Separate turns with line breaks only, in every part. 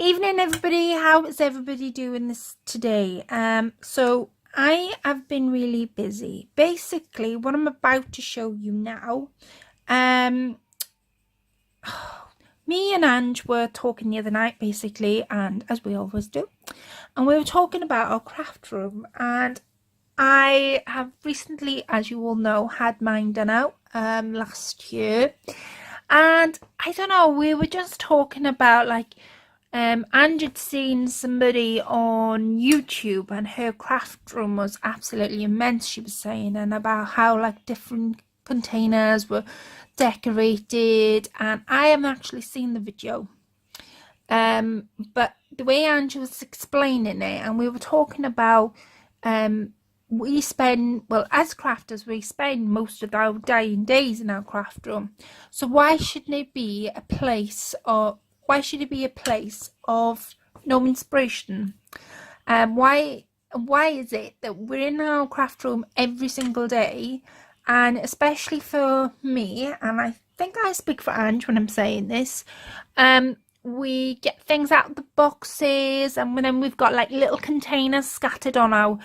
Evening, everybody. How is everybody doing this today? So I have been really busy. Basically, what I'm about to show you now, me and Ange were talking the other night, basically, and as we always do, and we were talking about our craft room, and I have recently, as you all know, had mine done out last year, and I don't know, we were just talking about Ange had seen somebody on YouTube and her craft room was absolutely immense, she was saying, and about how like different containers were decorated, and I haven't actually seen the video. But the way Ange was explaining it, and we were talking about we spend, well, as crafters, we spend most of our dying days in our craft room. So why shouldn't it be a place, or why should it be a place of no inspiration? Why is it that we're in our craft room every single day, and especially for me, and I think I speak for Ange when I'm saying this, we get things out of the boxes, and then we've got like little containers scattered on our,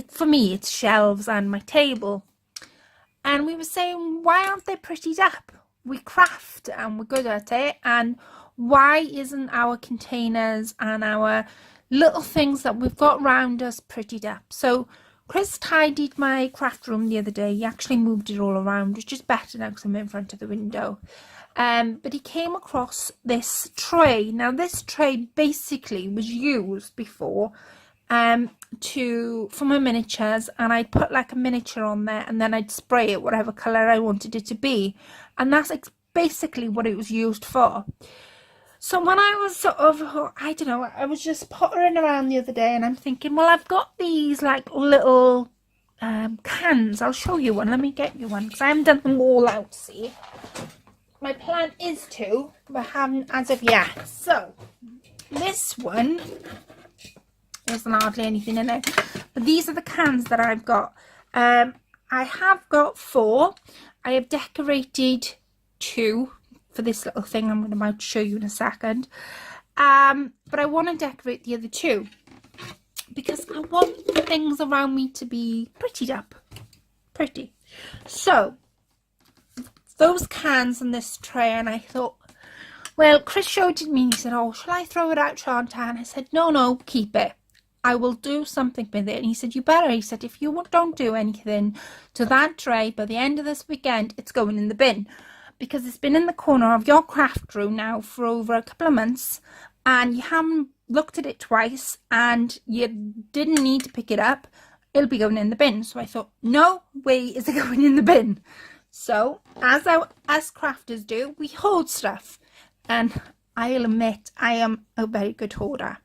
for me it's shelves and my table, and we were saying, why aren't they prettied up? We craft and we're good at it, and why isn't our containers and our little things that we've got around us prettied up? So Chris tidied my craft room the other day. He actually moved it all around, which is better now because I'm in front of the window. But he came across this tray. Now this tray basically was used before for my miniatures, and I'd put like a miniature on there and then I'd spray it whatever colour I wanted it to be, and that's basically what it was used for. So when I was sort of, I don't know, I was just pottering around the other day and I'm thinking, well, I've got these like little cans. I'll show you one. Let me get you one because I haven't done them all out, see. My plan is to, but I haven't as of yet. So this one, there's hardly anything in it, but these are the cans that I've got. I have got 4. I have decorated 2 for this little thing I'm about to show you in a second, but I want to decorate the other 2 because I want things around me to be prettied up, pretty. So those cans and this tray, and I thought, well, Chris showed it to me and he said, oh, shall I throw it out, Shanta? And I said, no, keep it. I will do something with it. And he said, you better. He said, if you don't do anything to that tray by the end of this weekend, it's going in the bin, because it's been in the corner of your craft room now for over a couple of months and you haven't looked at it twice and you didn't need to pick it up. It'll be going in the bin. So I thought, no way is it going in the bin. So as crafters do, we hoard stuff, and I'll admit I am a very good hoarder.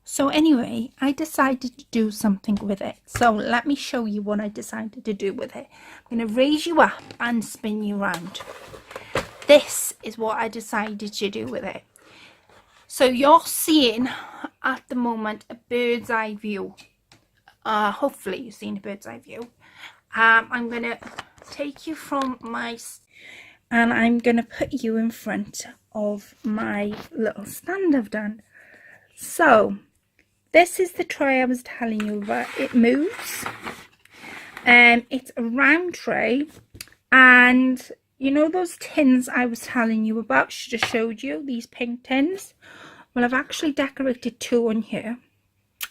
So anyway, I decided to do something with it. So let me show you what I decided to do with it. I'm going to raise you up and spin you around. This is what I decided to do with it. So you're seeing at the moment a bird's eye view. Hopefully you're seeing a bird's eye view. I'm going to take you from and I'm going to put you in front of my little stand I've done. So this is the tray I was telling you about. It moves. It's a round tray, and you know those tins I was telling you about, should have showed you, these pink tins? Well, I've actually decorated 2 on here.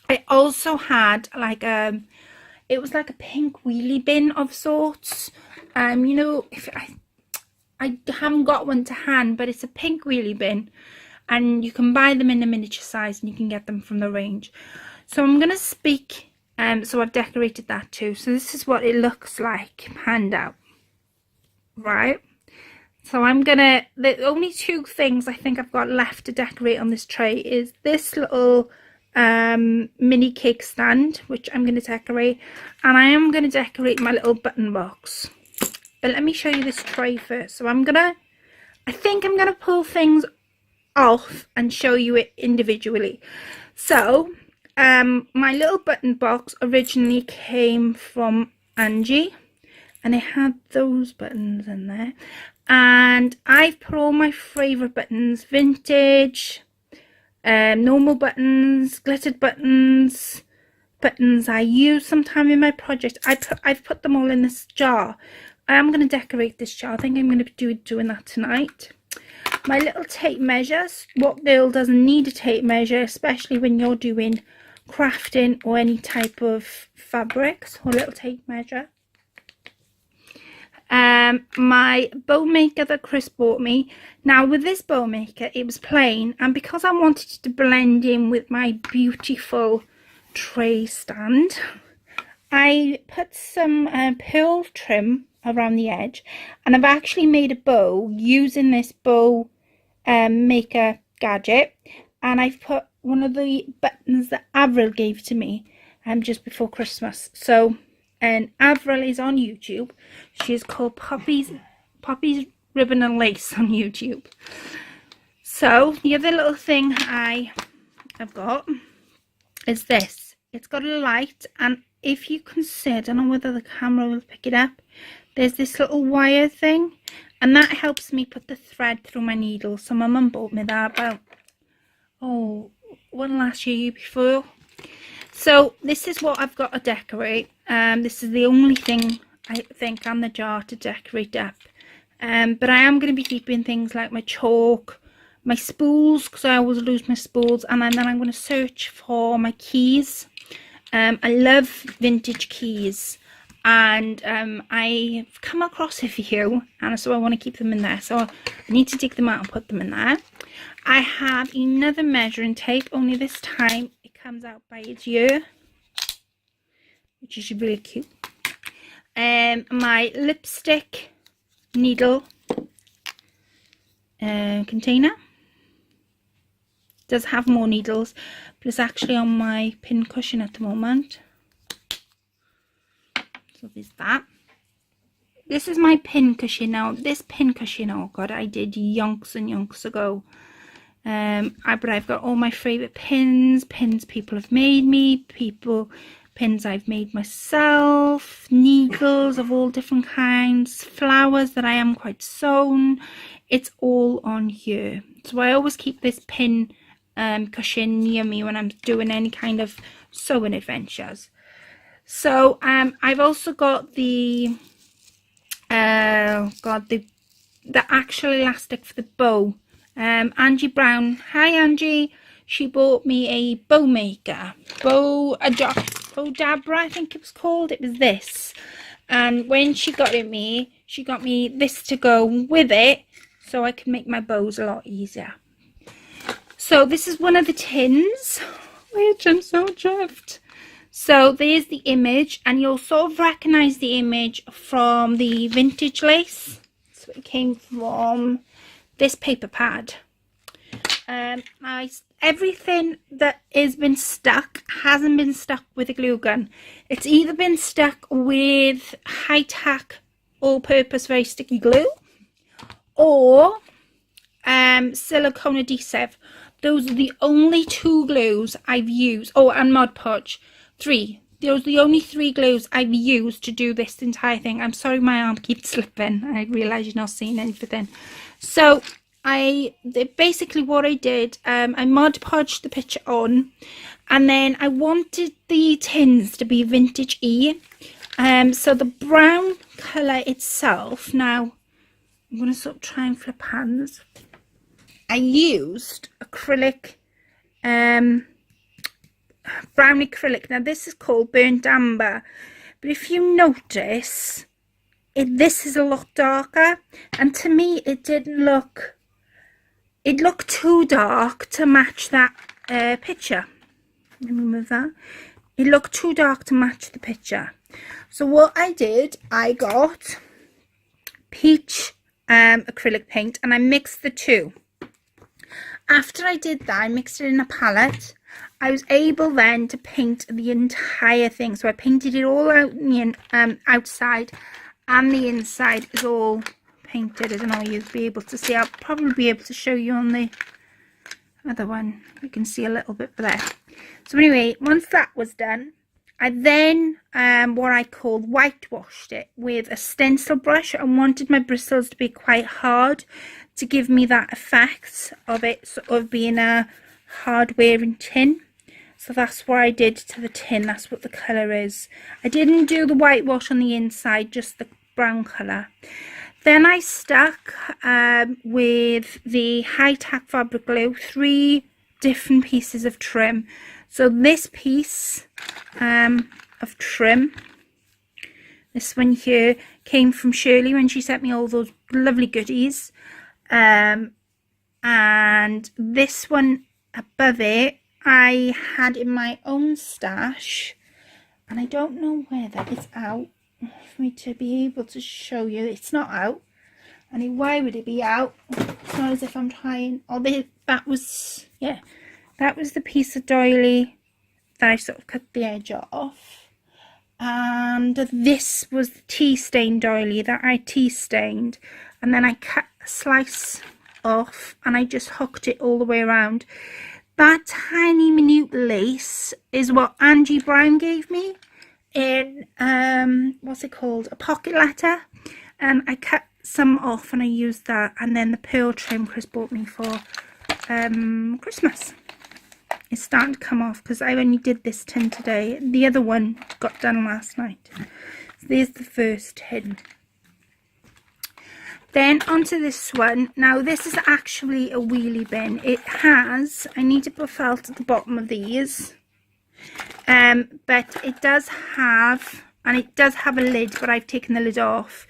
I also had like it was like a pink wheelie bin of sorts. You know, if I haven't got one to hand, but it's a pink wheelie bin, and you can buy them in a miniature size and you can get them from the range. So I'm going to speak, so I've decorated that too. So this is what it looks like hand out, right? So I'm gonna, the only 2 things I think I've got left to decorate on this tray is this little mini cake stand, which I'm going to decorate, and I am going to decorate my little button box. But let me show you this tray first. So I think I'm gonna pull things off and show you it individually. So my little button box originally came from Angie, and it had those buttons in there, and I've put all my favorite buttons, vintage, normal buttons, glittered buttons, buttons I use sometime in my project. I've put them all in this jar. I am going to decorate this jar. I think I'm going to be doing that tonight. My little tape measures. What girl doesn't need a tape measure, especially when you're doing crafting or any type of fabrics? Or little tape measure. My bow maker that Chris bought me. Now with this bow maker, it was plain, and because I wanted it to blend in with my beautiful tray stand, I put some pearl trim around the edge, and I've actually made a bow using this bow maker gadget, and I've put one of the buttons that Avril gave to me just before Christmas. So, and Avril is on YouTube. She is called Poppy's Ribbon and Lace on YouTube. So the other little thing I have got is this. It's got a light, and if you can see, I don't know whether the camera will pick it up, there's this little wire thing, and that helps me put the thread through my needle. So my mum bought me that about, one last year before. So this is what I've got to decorate. This is the only thing I think on the jar to decorate up. But I am going to be keeping things like my chalk, my spools, because I always lose my spools, and then I'm going to search for my keys. I love vintage keys, and I've come across a few, and so I want to keep them in there. So I need to dig them out and put them in there. I have another measuring tape, only this time it comes out by its year, which is really cute. My lipstick needle container does have more needles, but it's actually on my pin cushion at the moment. So there's that. This is my pin cushion. Now this pin cushion, oh god, I did yonks and yonks ago. But I've got all my favourite pins people have made me, pins I've made myself, needles of all different kinds, flowers that I am quite sewn. It's all on here. So I always keep this pin cushion near me when I'm doing any kind of sewing adventures. So I've also got the actual elastic for the bow. Angie Brown, hi Angie, she bought me a bow maker, Bow Dabra I think it was called. It was this, and when she got me this to go with it, so I can make my bows a lot easier. So this is one of the tins, which I'm so chuffed. So there's the image, and you'll sort of recognise the image from the vintage lace. So it came from this paper pad. Everything that has been stuck hasn't been stuck with a glue gun. It's either been stuck with high-tack all-purpose very sticky glue, or silicone adhesive. Those are the only two glues I've used. Oh, and Mod Podge. 3. Those are the only 3 glues I've used to do this entire thing. I'm sorry my arm keeps slipping. I realise you're not seeing anything. So basically what I did, I Mod Podged the picture on, and then I wanted the tins to be vintage-y. So the brown colour itself, now I'm going to sort of try and flip hands. I used acrylic, brown acrylic. Now this is called burnt amber, but if you notice, this is a lot darker, and to me it didn't look, it looked too dark to match that picture. Let me move that. It looked too dark to match the picture. So what I did, I got peach acrylic paint, and I mixed the two. After I did that, I mixed it in a palette. I was able then to paint the entire thing. So I painted it all out in the outside, and the inside is all painted. I don't know if you'll be able to see. I'll probably be able to show you on the other one. You can see a little bit there. So anyway, once that was done, I then what I called whitewashed it with a stencil brush. I wanted my bristles to be quite hard to give me that effect of it sort of being a hard wearing tin. So that's what I did to the tin. That's what the colour is. I didn't do the whitewash on the inside, just the brown colour. Then I stuck with the high-tack fabric glue 3 different pieces of trim. So this piece of trim, this one here, came from Shirley when she sent me all those lovely goodies. And this one above it, I had in my own stash. And I don't know whether it's out for me to be able to show you. It's not out. I mean, why would it be out? It's not as if I'm trying. Oh, that was, yeah, that was the piece of doily that I sort of cut the edge off. And this was the tea stain doily that I tea stained. And then I cut a slice off and I just hooked it all the way around. That tiny minute lace is what Angie Brown gave me in what's it called, a pocket letter, and I cut some off and I used that, and then the pearl trim Chris bought me for Christmas. It's starting to come off because I only did this tin today. The other one got done last night. So there's the first tin. Then onto this one. Now this is actually a wheelie bin. It has, I need to put felt at the bottom of these. But it does have, and it does have a lid, but I've taken the lid off.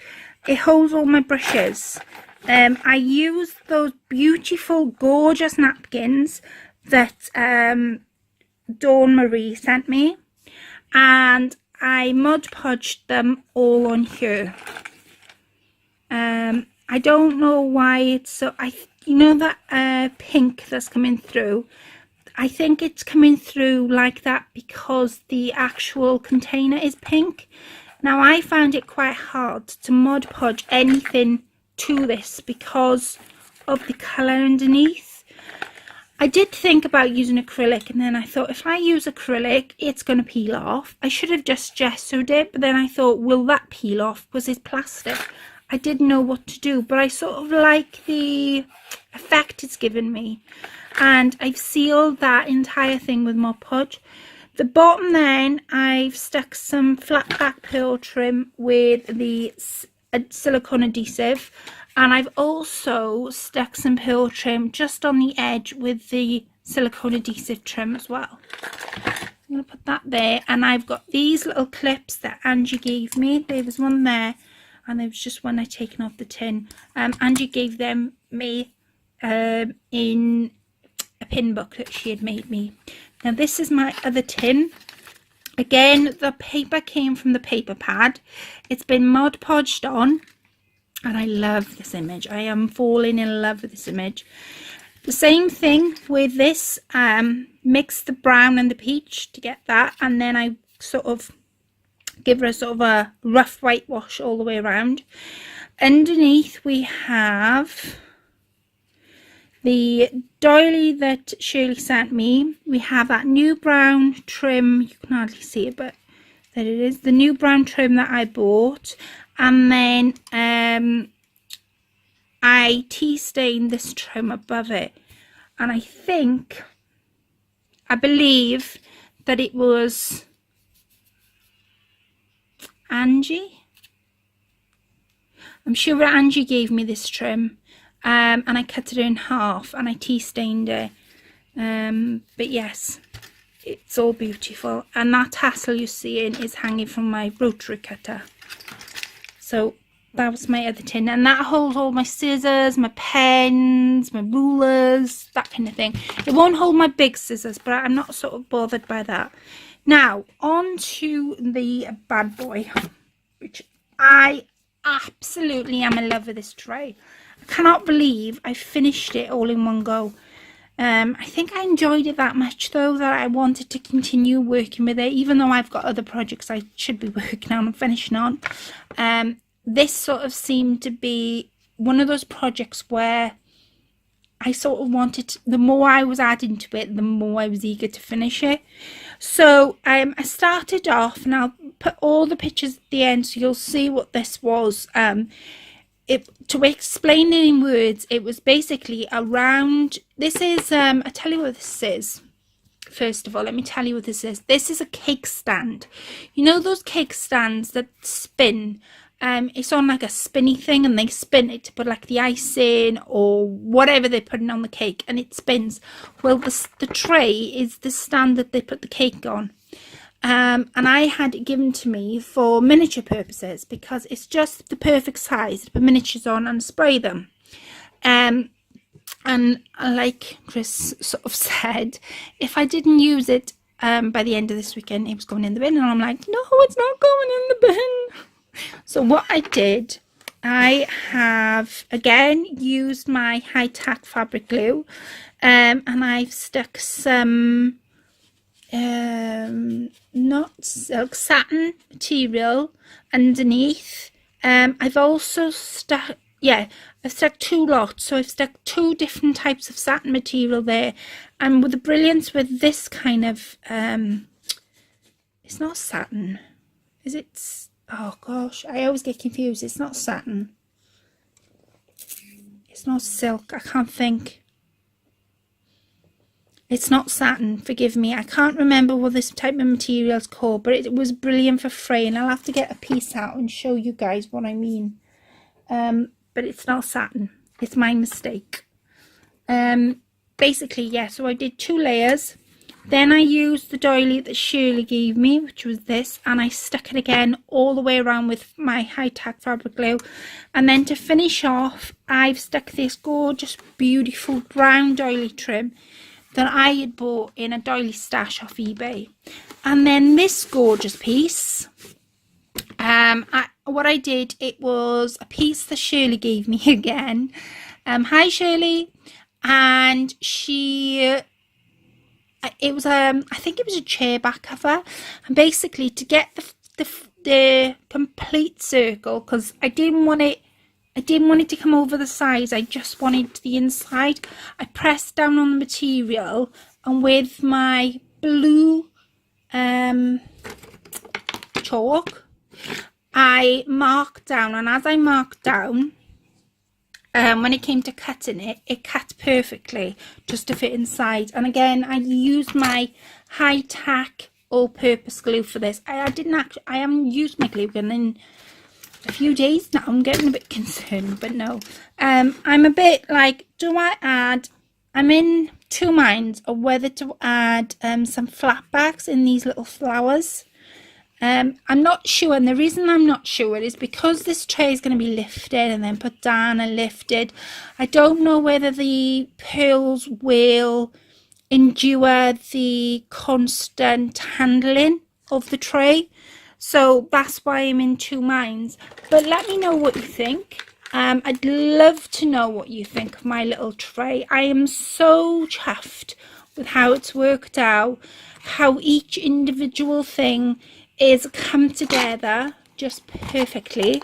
It holds all my brushes. I used those beautiful, gorgeous napkins that Dawn Marie sent me, and I Mod Podged them all on here. I don't know why it's so, you know that pink that's coming through, I think it's coming through like that because the actual container is pink. Now I found it quite hard to Mod Podge anything to this because of the colour underneath. I did think about using acrylic, and then I thought if I use acrylic it's going to peel off. I should have just gessoed it, but then I thought, will that peel off because it's plastic? I didn't know what to do, but I sort of like the effect it's given me, and I've sealed that entire thing with Mod Podge. The bottom then, I've stuck some flat back pearl trim with the silicone adhesive, and I've also stuck some pearl trim just on the edge with the silicone adhesive trim as well. I'm going to put that there, and I've got these little clips that Angie gave me. There was one there, and there was just one I'd taken off the tin. Angie gave them me in a pin book that she had made me. Now this is my other tin. Again, the paper came from the paper pad. It's been Mod Podged on, and I love this image. I am falling in love with this image. The same thing with this, mix the brown and the peach to get that, and then I sort of give her a sort of a rough whitewash all the way around. Underneath we have the doily that Shirley sent me. We have that new brown trim. You can hardly see it, but there it is. The new brown trim that I bought. And then I tea stained this trim above it. And I believe that it was Angie. I'm sure Angie gave me this trim. And I cut it in half and I tea stained it. But yes, it's all beautiful. And that tassel you're seeing is hanging from my rotary cutter. So that was my other tin. And that holds all my scissors, my pens, my rulers, that kind of thing. It won't hold my big scissors, but I'm not sort of bothered by that. Now, on to the bad boy, which I absolutely am in love with this tray. I cannot believe I finished it all in one go. I think I enjoyed it that much though that I wanted to continue working with it, even though I've got other projects I should be working on and finishing on. This sort of seemed to be one of those projects where I sort of wanted, the more I was adding to it, the more I was eager to finish it. So I started off, and I'll put all the pictures at the end so you'll see what this was. to explain it in words, it was basically around, this is, I'll tell you what this is. First of all, let me tell you what this is. This is a cake stand. You know those cake stands that spin? It's on like a spinny thing, and they spin it to put like the ice in or whatever they're putting on the cake, and it spins. Well, the tray is the stand that they put the cake on. And I had it given to me for miniature purposes because it's just the perfect size to put miniatures on and spray them. And like Chris sort of said, if I didn't use it by the end of this weekend, it was going in the bin. And I'm like, no, it's not going in the bin. So what I did, I have again used my high-tack fabric glue, and I've stuck some not silk, satin material underneath. I've also stuck, I've stuck 2 lots, so I've stuck 2 different types of satin material there. And with the brilliance with this kind of it's not satin, is it? Oh gosh, I always get confused. It's not satin, it's not silk, I can't think. It's not satin, forgive me. I can't remember what this type of material is called, but it was brilliant for fraying. I'll have to get a piece out and show you guys what I mean. But it's not satin. It's my mistake. Basically, yeah, so I did 2 layers. Then I used the doily that Shirley gave me, which was this, and I stuck it again all the way around with my high-tack fabric glue. And then to finish off, I've stuck this gorgeous, beautiful brown doily trim that I had bought in a doily stash off eBay. And then this gorgeous piece, what I did, it was a piece that Shirley gave me again. Hi Shirley. And it was I think it was a chair back cover, and basically to get the complete circle, because I didn't want it to come over the sides, I just wanted the inside. I pressed down on the material, and with my blue chalk I marked down, and as I marked down, when it came to cutting it, it cut perfectly just to fit inside. And again, I used my high-tack all-purpose glue for this. I haven't used my glue gun in a few days now. I'm getting a bit concerned, but no. I'm a bit like, I'm in 2 minds of whether to add some flatbacks in these little flowers. I'm not sure, and the reason I'm not sure is because this tray is going to be lifted and then put down and lifted. I don't know whether the pearls will endure the constant handling of the tray, so that's why I'm in 2 minds. But let me know what you think. I'd love to know what you think of my little tray. I am so chuffed with how it's worked out, how each individual thing is come together just perfectly,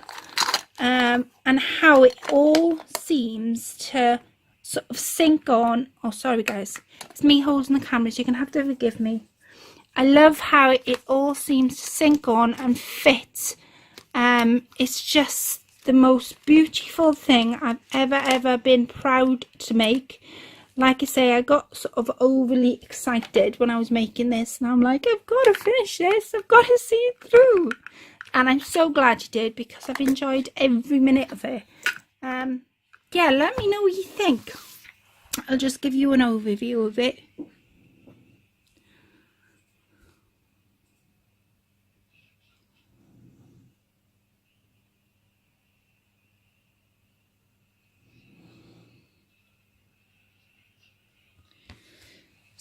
and how it all seems to sort of sink on. Oh, sorry guys, it's me holding the camera, so you're gonna have to forgive me. I love how it all seems to sink on and fit. It's just the most beautiful thing I've ever been proud to make. Like I say, I got sort of overly excited when I was making this, and I'm like, I've got to finish this, I've got to see it through. And I'm so glad you did, because I've enjoyed every minute of it. Yeah, let me know what you think. I'll just give you an overview of it.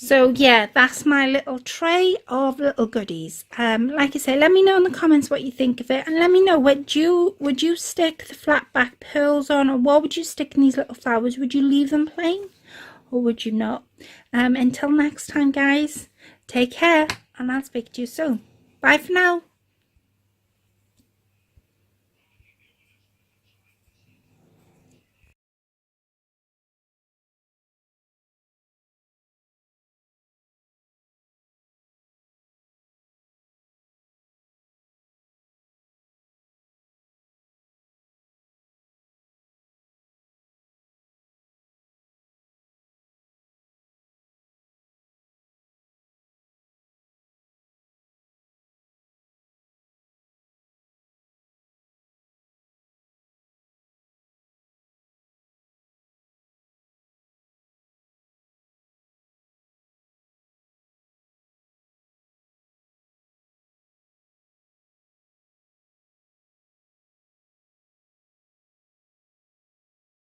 So yeah, that's my little tray of little goodies. Like I say, let me know in the comments what you think of it, and let me know, would you stick the flat back pearls on, or what would you stick in these little flowers? Would you leave them plain, or would you not? Until next time guys, take care, and I'll speak to you soon. Bye for now.